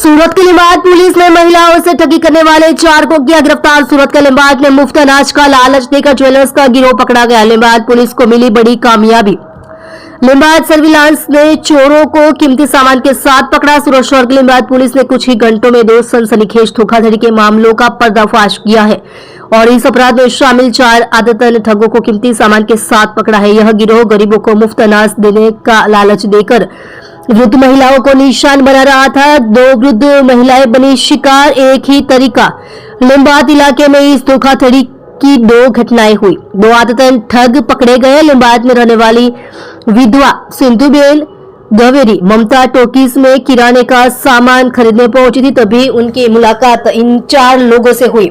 सूरत के लिंबायत पुलिस ने महिलाओं से ठगी करने वाले 4 को किया गिरफ्तार। सूरत के लिंबायत में मुफ्त अनाज का लालच देकर ज्वेलर्स का गिरोह पकड़ा गया। लिंबायत पुलिस को मिली बड़ी कामयाबी। लिंबायत सर्विलांस ने चोरों को कीमती सामान के साथ पकड़ा। सूरत शहर की लिंबायत पुलिस ने कुछ ही घंटों में 2 सनसनीखेज धोखाधड़ी के मामलों का पर्दाफाश किया है और इस अपराध में शामिल 4 आदतन ठगों को कीमती सामान के साथ पकड़ा है। यह गिरोह गरीबों को मुफ्त अनाज देने का लालच देकर वृद्ध महिलाओं को निशान बना रहा था। 2 वृद्ध महिलाएं बनी शिकार। एक ही तरीका लिंबायत इलाके में इस धोखाधड़ी की 2 घटनाएं हुई। 2 आदतन ठग पकड़े गए। लिंबायत में रहने वाली विधवा सिंधुबेन गवेरी ममता टॉकीज में किराने का सामान खरीदने पहुंची थी, तभी उनकी मुलाकात इन 4 लोगों से हुई।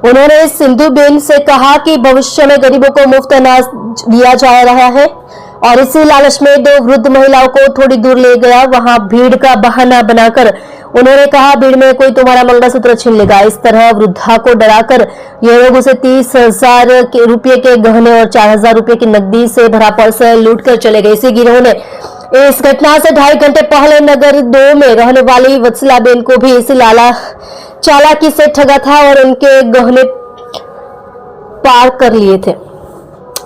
उन्होंने सिंधुबेन से कहा कि भविष्य में गरीबों को मुफ्त अनाज दिया जा रहा है और इसी लालच में 2 वृद्ध महिलाओं को थोड़ी दूर ले गया। वहां भीड़ का बहाना बनाकर उन्होंने कहा, भीड़ में कोई तुम्हारा मंगलसूत्र छीन लेगा। इस तरह वृद्धा को डराकर ये लोग उसे 30,000 रुपये के गहने और 4,000 रुपये की नकदी से भरा पर्स लूट कर चले गए। इसी गिरोह ने इस घटना से 2.5 घंटे पहले नगर 2 में रहने वाली वत्सलाबेन को भी इसी चालाकी से ठगा था और उनके गहने पार कर लिए थे।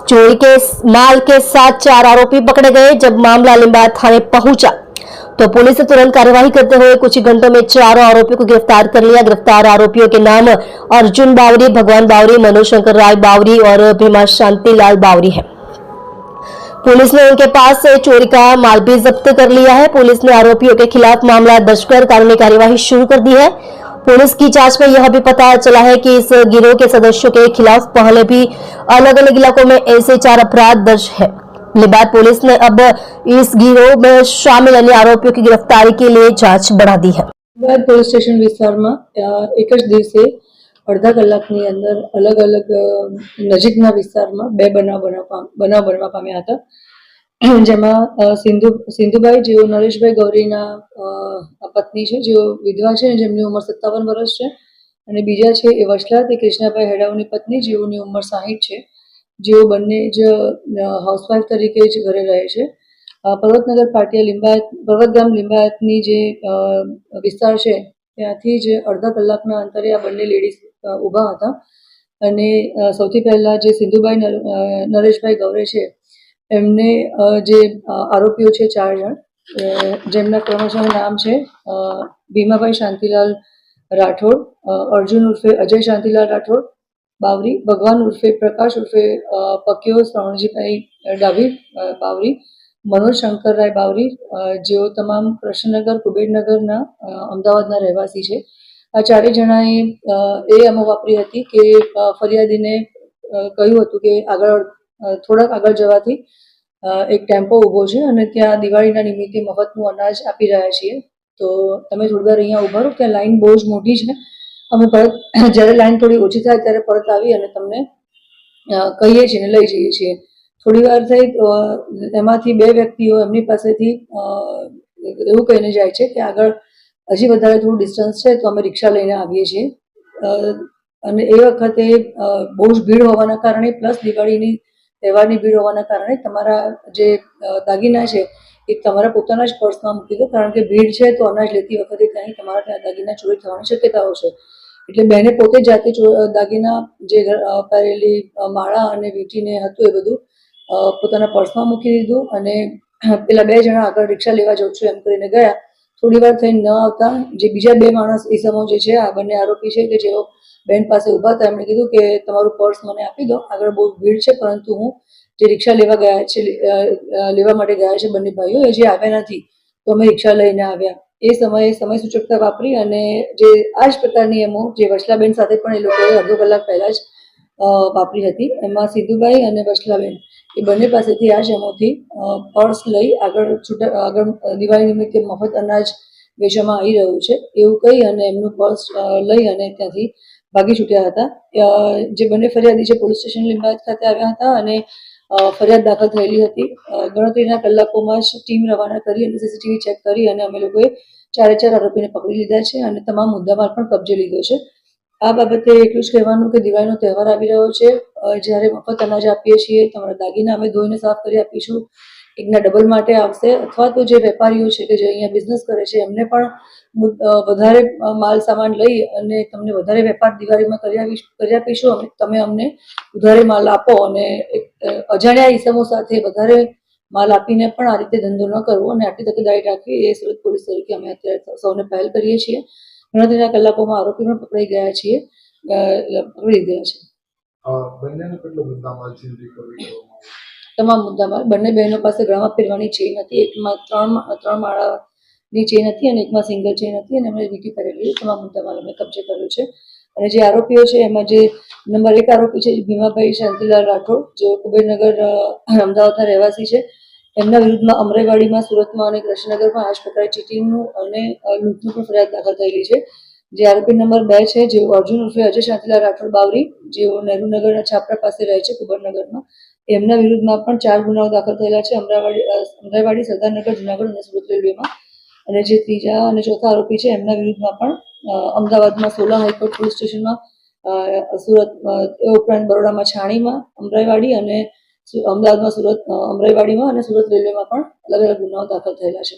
चोरी के माल के साथ 4 आरोपी पकड़े गए। जब मामला लिंबायत थाने पहुंचा तो पुलिस ने तुरंत कार्यवाही करते हुए कुछ ही घंटों में 4 आरोपियों को गिरफ्तार कर लिया। गिरफ्तार आरोपियों के नाम अर्जुन बावरी, भगवान बावरी, मनोज शंकर राय बावरी और भीमा शांतिलाल बावरी है। पुलिस ने उनके पास से चोरी का माल भी जब्त कर लिया है। पुलिस ने आरोपियों के खिलाफ मामला दर्ज कर कानूनी कार्यवाही शुरू कर दी है। पुलिस की जांच में यह भी पता चला है कि इस गिरोह के सदस्यों के खिलाफ पहले भी अलग अलग इलाकों में ऐसे 4 अपराध दर्ज है। लिंबायत पुलिस ने अब इस गिरोह में शामिल अन्य आरोपियों की गिरफ्तारी के लिए जांच बढ़ा दी है। लिंबायत પોલીસ સ્ટેશન વિસ્તારમાં એક જ દિવસે અડધા કલાકની અંદર અલગ અલગ નજીકના વિસ્તારમાં 2 બનાવ બનવા પામ્યા હતા, જેમાં સિંધુબાઈ જેઓ નરેશભાઈ ગૌરીના પત્ની છે, જેઓ વિધવા છે, જેમની ઉંમર 57 વર્ષ છે, અને બીજા છે એ વસલા તે કૃષ્ણાભાઈ હેડાવની પત્ની, જેઓની ઉંમર 60 છે, જેઓ બંને જ હાઉસવાઇફ તરીકે જ ઘરે રહે છે। પર્વતનગર પાટિયા પર્વતગામ લિંબાયતની જે વિસ્તાર છે ત્યાંથી જ અડધા કલાકના અંતરે આ બંને લેડીઝ ઊભા હતા અને સૌથી પહેલાં જે સિંધુબાઈ નરેશભાઈ ગૌરે છે એમને જે આરોપીઓ છે 4 જણ, જેમના ક્રમશઃ નામ છે ભીમાભાઈ શાંતિલાલ રાઠોડ, અર્જુન ઉર્ફે અજય શાંતિલાલ રાઠોડ બાવરી, ભગવાન ઉર્ફે પ્રકાશ ઉર્ફે પક્યો શ્રવણજીભાઈ ડાભી બાવરી, मनोज शंकर राय बावरी, जो तमाम कृष्णनगर कुबेरनगरना अमदावादना રહેવાસી છે। આ 4 જણાએ એ અમો વાપરી હતી કે ફરિયાદીને કહ્યું હતું કે થોડાક આગળ જવાથી એક ટેમ્પો ઊભો છે અને ત્યાં દિવાળીના નિમિત્તે મફતનું અનાજ આપી રહ્યા છીએ, તો તમે થોડી વાર અહીંયા ઊભા રહો, ત્યાં લાઈન બહુ જ મોટી છે, અમે પરત જ્યારે લાઈન થોડી ઓછી થાય ત્યારે પરત આવી અને તમને કહીએ છીએ ને લઈ જઈએ છીએ। થોડી વાર થઈ એમાંથી 2 વ્યક્તિઓ એમની પાસેથી એવું કહીને જાય છે કે આગળ હજી વધારે થોડું ડિસ્ટન્સ છે તો અમે રિક્ષા લઈને આવીએ છીએ, અને એ વખતે બહુ જ ભીડ હોવાના કારણે પ્લસ દિવાળીની તહેવારની ભીડ હોવાના કારણે તમારા જે દાગીના છે એ તમારા પોતાના જ પર્સમાં મૂકી દો, કારણ કે ભીડ છે તો અનાજ લેતી વખતે ત્યાં તમારા ત્યાં દાગીના ચોરી થવાની શક્યતાઓ છે। એટલે બેને પોતે જાતે દાગીના જે પહેરેલી માળા અને વીંટીને હતું એ બધું પોતાના પર્સમાં મૂકી દીધું અને પેલા 2 જણા આગળ રિક્ષા લેવા જાઉં છું એમ કરીને ગયા। થોડી વાર થઈને ન આવતા જે બીજા 2 માણસ ઈસમો જે છે આ બંને આરોપી છે કે જેઓ બેન પાસે ઊભા હતા, એમણે કીધું કે તમારું પર્સ મને આપી દો, આગળ બહુ ભીડ છે, પરંતુ હું જે રિક્ષા લેવા માટે ગયા છે બંને ભાઈઓ એ જે આવ્યા નથી તો અમે રિક્ષા લઈને આવ્યા। એ સમયે સમય સૂચકતા વાપરી અને જે આ જ પ્રકારની એમો જે વસલાબેન સાથે પણ એ લોકોએ અડધો કલાક પહેલાં જ વાપરી હતી, એમાં સિંધુબાઈ અને વસલાબેન એ બંને પાસેથી આ જ એમોથી પર્સ લઈ આગળ દિવાળી નિમિત્તે મફત અનાજ વેચવામાં આવી રહ્યું છે એવું કહી અને એમનું પર્સ લઈ અને ત્યાંથી ભાગી છૂટ્યા હતા। જે બંને ફરિયાદી છે પોલીસ સ્ટેશન લિંબાયત ખાતે આવ્યા હતા અને ફરિયાદ દાખલ થયેલી હતી। ગણતરીના કલાકોમાં જ ટીમ રવાના કરી અને સીસીટીવી ચેક કરી અને અમે લોકોએ 4 આરોપીને પકડી લીધા છે અને તમામ મુદ્દામાલ પણ કબજે લીધો છે। આ બાબતે એટલું જ કહેવાનું કે દિવાળીનો તહેવાર આવી રહ્યો છે, જ્યારે મફત અનાજ આપીએ છીએ તમારા દાગીના અમે ધોઈને સાફ કરી આપીશું, એકના ડબલ માટે આવશે, અથવા તો જે વેપારીઓ છે કે જે અહીંયા બિઝનેસ કરે છે એમને પણ વધારે માલ સામાન લઈ અને તમને વધારે વેપાર દિવાળીમાં કરી આપીશું, અમે તમે અમને વધારે માલ આપો, અને અજાણ્યા ઈસમો સાથે વધારે માલ આપીને પણ આ રીતે ધંધો ન કરવો અને આટલી તકેદારી રાખવી એ સુરત પોલીસ તરીકે અમે અત્યારે સૌને પહેલ કરીએ છીએ. ગણતરીના કલાકોમાં આરોપી પણ પકડાઈ ગયા છીએ, પકડી લીધા છે. બંનેનો કેટલો મુદ્દામાલ ચીજ રિકવરી કરવામાં આવ્યો? તમામ મુદ્દામાલ બંને બહેનો પાસે ગળામાં પહેરવાની ચેઇન હતી, એકમાં ત્રણ માળાની ચેઇન હતી અને એકમાં સિંગલ ચેઇન હતી, અને એમણે વીંટી કરેલી તમામ મુદ્દામાલ અમે કબજે કર્યો છે. અને જે આરોપીઓ છે એમાં જે નંબર 1 આરોપી છે ભીમાભાઈ શાંતિલાલ રાઠોડ, જેઓ કુબેરનગર અમદાવાદના રહેવાસી છે, એમના વિરુદ્ધમાં અમરાઈવાડીમાં, સુરતમાં અને કૃષ્ણનગરમાં આ જ પ્રકારે ચીટિંગનું અને લૂંટનું પણ ફરિયાદ દાખલ થયેલી છે. જે આરોપી નંબર 2 છે, જેઓ અર્જુન ઉર્ફે અજય શાંતિલાલ રાઠોડ બાવરી, જેઓ નહેરુનગરના છાપરા પાસે રહે છે કુબેરનગરમાં, એમના વિરુદ્ધમાં પણ 4 ગુનાઓ દાખલ થયેલા છે, અમરાઈવાડી, સરદારનગર, જુનાગઢ અને સુરત રેલવેમાં. અને જે ત્રીજા અને ચોથા આરોપી છે એમના વિરુદ્ધમાં પણ અમદાવાદમાં સોલા હાઈકોર્ટ પોલીસ સ્ટેશનમાં, સુરત એ ઉપરાંત બરોડામાં છાણીમાં, અમરાઈવાડી અને અમદાવાદમાં અમરાઈવાડીમાં અને સુરત રેલવેમાં પણ અલગ અલગ ગુનાઓ દાખલ થયેલા છે.